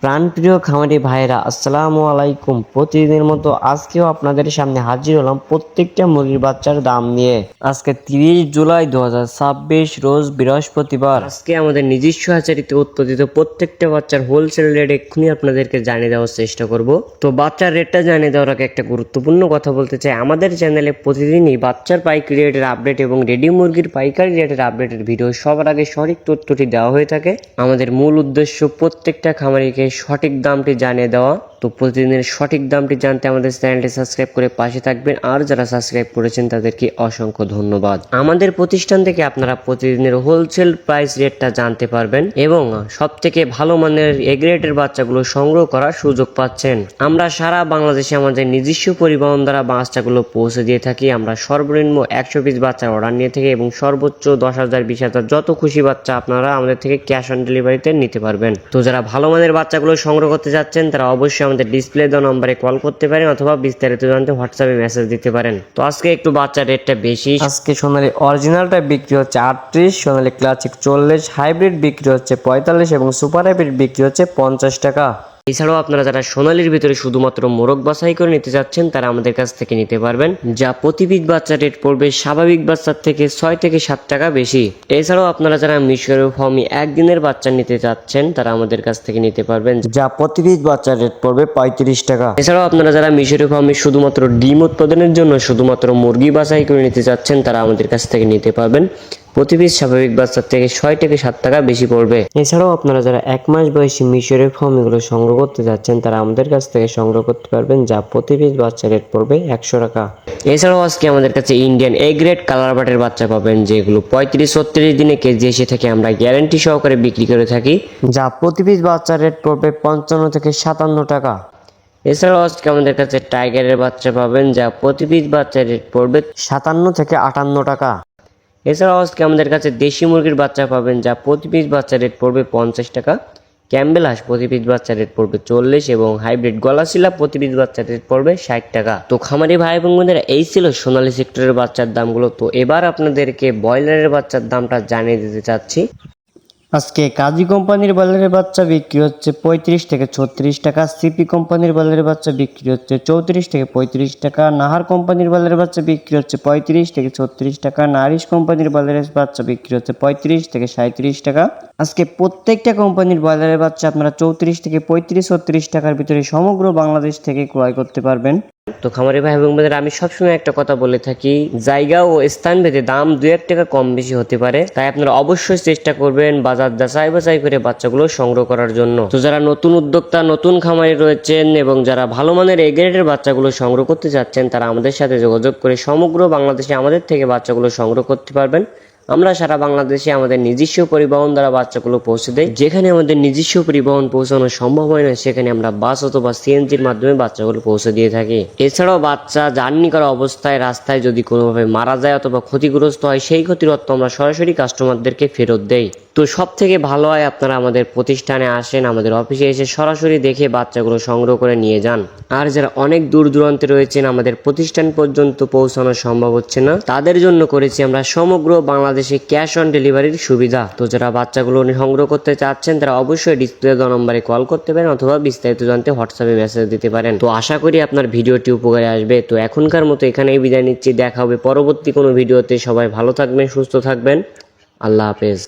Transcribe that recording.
প্রাণপ্রিয় খামারি ভাইরা আসসালামু আলাইকুম। প্রতিদিনের মতো আজকেও আপনাদের সামনে হাজির হলাম প্রত্যেকটা মুরগির বাচ্চার দাম নিয়ে। আজকে 30 জুলাই 2026 রোজ বৃহস্পতিবার। আজকে আমাদের নিজস্ব হ্যাচারিতে উৎপাদিত প্রত্যেকটা বাচ্চার হোলসেল রেট এক্ষুনি আপনাদেরকে জানিয়ে দেওয়ার চেষ্টা করব। তো বাচ্চার রেটটা জানিয়ে দেওয়ার আগে একটা গুরুত্বপূর্ণ কথা বলতে চাই, আমাদের চ্যানেলে প্রতিদিনই বাচ্চার পাইকারি রেটের আপডেট এবং রেডি মুরগির পাইকারি রেটের আপডেটের ভিডিও সবার আগে সঠিক তথ্যটি দেওয়া হয়ে থাকে। আমাদের মূল উদ্দেশ্য প্রত্যেকটা খামারিকে সঠিক দামটি জানিয়ে দেওয়া। তো প্রতিদিনের সঠিক দামটি জানতে আমাদের চ্যানেলটি সাবস্ক্রাইব করে পাশে থাকবেন, আর যারা সাবস্ক্রাইব করেছেন তাদেরকে অসংখ্য ধন্যবাদ। আমাদের প্রতিষ্ঠান থেকে আপনারা প্রতিদিনের হোলসেল প্রাইস রেটটা জানতে পারবেন এবং সব থেকে ভালো মানের এ গ্রেডের বাচ্চাগুলো সংগ্রহ করার সুযোগ পাচ্ছেন। আমরা সারা বাংলাদেশে আমাদের নিজস্ব পরিবহন দ্বারা বাচ্চাগুলো পৌঁছে দিয়ে থাকি। আমরা সর্বনিম্ন 100 পিস বাচ্চার অর্ডার নিয়ে থাকি এবং সর্বোচ্চ 10,000 20,000 যত খুশি বাচ্চা আপনারা আমাদের থেকে ক্যাশ অন ডেলিভারিতে নিতে পারবেন। তো যারা ভালো মানের বাচ্চাগুলো সংগ্রহ করতে যাচ্ছেন তারা অবশ্যই আমাদের ডিসপ্লে দেওয়া নম্বরে কল করতে পারেন অথবা বিস্তারিত জানতে হোয়াটসঅ্যাপে মেসেজ দিতে পারেন। তো আজকে একটু বাচ্চার রেটটা বেশি। আজকে সোনালী অরিজিনালটা বিক্রি হচ্ছে 38, সোনালী ক্লাসিক 40, হাইব্রিড বিক্রি হচ্ছে 45 এবং সুপার হাইব্রিড বিক্রি হচ্ছে 50 টাকা। এছাড়াও আপনারা যারা সোনালীর ভিতরে শুধুমাত্র মোরগ বাছাই করে নিতে যাচ্ছেন তারা আমাদের কাছ থেকে নিতে পারবেন, যা প্রতি পিস বাচ্চার রেট পড়বে স্বাভাবিক বাচ্চার থেকে 6 থেকে 7 টাকা বেশি। এছাড়াও আপনারা যারা মিশরীয় ফার্মি একদিনের বাচ্চা নিতে যাচ্ছেন তারা আমাদের কাছ থেকে নিতে পারবেন, যা প্রতি পিস বাচ্চার রেট পড়বে 35 টাকা। এছাড়াও আপনারা যারা মিশরীয় ফার্মি শুধুমাত্র ডিম উৎপাদনের জন্য শুধুমাত্র মুরগি বাছাই করে নিতে যাচ্ছেন তারা আমাদের কাছ থেকে নিতে পারবেন, প্রতি পিস স্বাভাবিক বাচ্চার থেকে 6 থেকে 7 টাকা বেশি পড়বে। এছাড়াও আপনারা যারা 1 মাস বয়সী মিশরের ফার্মগুলো সংগ্রহ করতে যাচ্ছেন তারা আমাদের কাছ থেকে সংগ্রহ করতে পারবেন, যা প্রতি পিস বাচ্চার রেট পড়বে 100 টাকা। এছাড়াও আজকে আমাদের কাছে ইন্ডিয়ান এ গ্রেড কালার বাটের বাচ্চা পাবেন, যেগুলো 35-36 দিনে কেজি এসে থেকে আমরা গ্যারান্টি সহকারে বিক্রি করে থাকি, যা প্রতি পিস বাচ্চার রেট পড়বে 55 থেকে 57 টাকা। এছাড়াও আজকে আমাদের কাছে টাইগারের বাচ্চা পাবেন, যা প্রতি পিস বাচ্চার রেট পড়বে 57 থেকে 58 টাকা। এছাড়াও আজকে আমাদের কাছে দেশি মুরগির বাচ্চা পাবেন, যা প্রতি পিস বাচ্চার রেট পড়বে 50 টাকা। ক্যাম্বেল হাঁস প্রতি পিস বাচ্চার রেট পড়বে 40 এবং হাইব্রিড গলাশিলা প্রতি পিস বাচ্চার রেট পড়বে 60 টাকা। তো খামারি ভাই এবং বোনেরা, এই ছিল সোনালী সেক্টরের বাচ্চার দামগুলো। তো এবার আপনাদেরকে ব্রয়লারের বাচ্চার দামটা জানিয়ে দিতে চাচ্ছি। আজকে কাজী কোম্পানির ব্রয়লারের বাচ্চা বিক্রি হচ্ছে 35 থেকে 36 টাকা, সিপি কোম্পানির ব্রয়লারের বাচ্চা বিক্রি হচ্ছে 34 থেকে 35 টাকা, নাহার কোম্পানির ব্রয়লারের বাচ্চা বিক্রি হচ্ছে 35 থেকে 36 টাকা, নারিশ কোম্পানির ব্রয়লারের বাচ্চা বিক্রি হচ্ছে 35 থেকে 37 টাকা। আজকে প্রত্যেকটা কোম্পানির ব্রয়লারের বাচ্চা আপনারা 34 থেকে 35-36 টাকার ভিতরে সমগ্র বাংলাদেশ থেকে ক্রয় করতে পারবেন। তো খামারি ভাই এবং বোনেরা, আমি সবসময় একটা কথা বলে থাকি, জায়গা ও স্থান ভেদে দাম 2-1 টাকা কম বেশি হতে পারে, তাই আপনারা অবশ্যই চেষ্টা করবেন বাজার যাচাই বাছাই করে বাচ্চাগুলো সংগ্রহ করার জন্য। তো যারা নতুন উদ্যোক্তা, নতুন খামারি রয়েছেন এবং যারা ভালো মানের এ গ্রেডের বাচ্চাগুলো সংগ্রহ করতে যাচ্ছেন তারা আমাদের সাথে যোগাযোগ করে সমগ্র বাংলাদেশে আমাদের থেকে বাচ্চাগুলো সংগ্রহ করতে পারবেন। আমরা সারা বাংলাদেশে আমাদের নিজস্ব পরিবহন দ্বারা বাচ্চাগুলো পৌঁছে দেই। যেখানে আমাদের নিজস্ব পরিবহন পৌঁছানো সম্ভব হয় না সেখানে আমরা বাস অথবা সিএনজির মাধ্যমে বাচ্চাগুলো পৌঁছে দিয়ে থাকি। এছাড়াও বাচ্চা জার্নি করা অবস্থায় রাস্তায় যদি কোনোভাবে মারা যায় অথবা ক্ষতিগ্রস্ত হয়, সেই ক্ষতির অর্থ আমরা সরাসরি কাস্টমারদেরকে ফেরত দেই। তো সব থেকে ভালো হয় আপনারা আমাদের প্রতিষ্ঠানে আসেন, আমাদের অফিসে এসে সরাসরি দেখে বাচ্চাগুলো সংগ্রহ করে নিয়ে যান। আর যারা অনেক দূর দূরান্তে রয়েছেন, আমাদের প্রতিষ্ঠান পর্যন্ত পৌঁছানো সম্ভব হচ্ছে না, তাদের জন্য করেছি আমরা সমগ্র বাংলাদেশে ক্যাশ অন ডেলিভারির সুবিধা। তো যারা বাচ্চাগুলো সংগ্রহ করতে চাচ্ছেন তারা অবশ্যই ডিসপ্লে দেওয়া নম্বরে কল করতে পারেন অথবা বিস্তারিত জানতে হোয়াটসঅ্যাপে মেসেজ দিতে পারেন। তো আশা করি আপনার ভিডিওটি উপকারে আসবে। তো এখনকার মতো এখানেই বিদায় নিচ্ছি, দেখা হবে পরবর্তী কোনো ভিডিওতে। সবাই ভালো থাকবেন, সুস্থ থাকবেন, আল্লাহ হাফেজ।